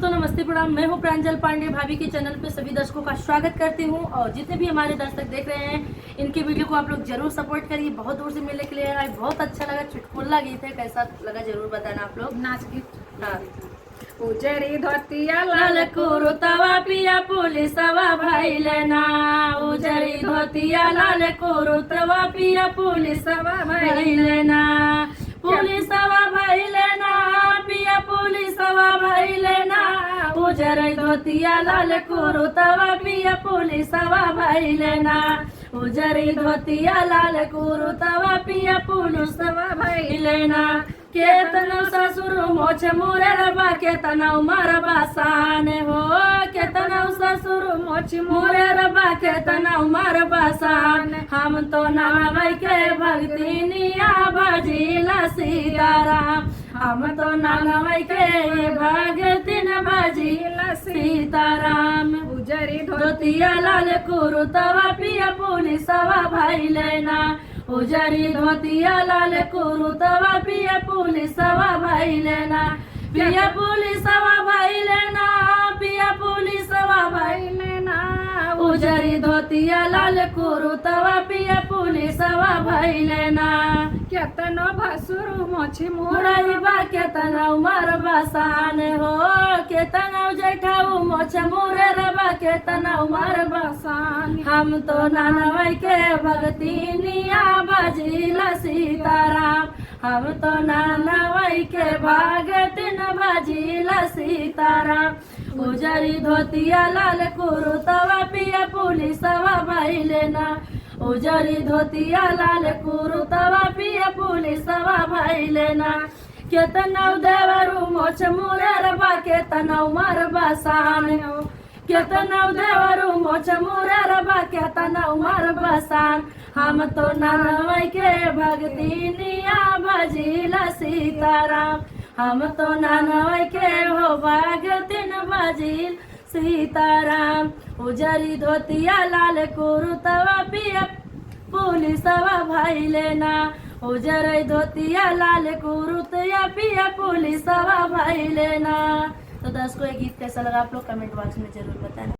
दोस्तों नमस्ते प्रणाम। मैं हूं प्रांजल पांडे। भाभी के चैनल पे सभी दर्शकों का स्वागत करती हूं और जितने भी हमारे दर्शक देख रहे हैं इनके वीडियो को आप लोग जरूर सपोर्ट करिए। बहुत दूर से मिलने के लिए आए, बहुत अच्छा लगा। चुटकुला गीत है, कैसा लगा जरूर बताना आप लोग। नाच गीत। हाँ। उजरी धोतिया लाल कुरुतवा पिया पुलिसवा भइले ना, उजरी धोतिया लाल कुरुतवा पिया पुलिसवा भइले ना, पुलिसवा भइले ना, पिया पुलिसवा भइले ना, उजरी धोतिया लाल कुरुतवा पिया पुलिसवा भइले ना, उजरी धोतिया लाल कुरुतवा पिया पुलिसवा भइले ना। केतनो ससुर मोछ मुरे रबा केतना उमर बासान हो, केतना ससुर मोछ मुरे रबा केतना उमर बासान। हम तो नामई के भक्तिनिया बजिला सीताराम, हम तो नामई के भक्तिन बजिला सीताराम। उजरी धोतिया लाल कुरुतवा पिया पुलिसवा भइले ना, उजरी धोतिया लाल कुरुतवा पिया पुलिसवा भइले ना, पिया पुलिसवा भइले ना, पिया पुलिसवा भइले ना, उजरी धोतिया लाल कुरुतवा पिया पुलिसवा भइले ना। केतनो भसुर मोछ मुरई बा केतना उमर बसान हो, केतना जेठाऊ मोछ मुरे रबा केतना उमर बसान। हम तो नानवई के भगतिनिया बजिला सीताराम, हम तो नानवई के भगतिन बजिला सीताराम। उजरी धोतिया लाल कुरुतवा पिया पुलिसवा भइले ना, उजरी धोतिया लाल कुरुतवा पिया पुलिसवा भइले ना। केतना देवरू मोछ मुरे रबा केतना उमर बसान हो, केतना देवरू मोछ मुरे रबा केतना उमर बसान। हम तो नानवई के भगतिनिया बजिला सीताराम, हम तो नानवई के हो भगतिन बजिल सीताराम। उजरी धोतिया लाल कुरुतवा पिया पुलिसवा भइले ना, उजरी धोतिया लाल कुरुतया पिया पुलिसवा भइले ना। तो दर्शकों ये गीत कैसा लगा आप लोग कमेंट बॉक्स में जरूर बताना।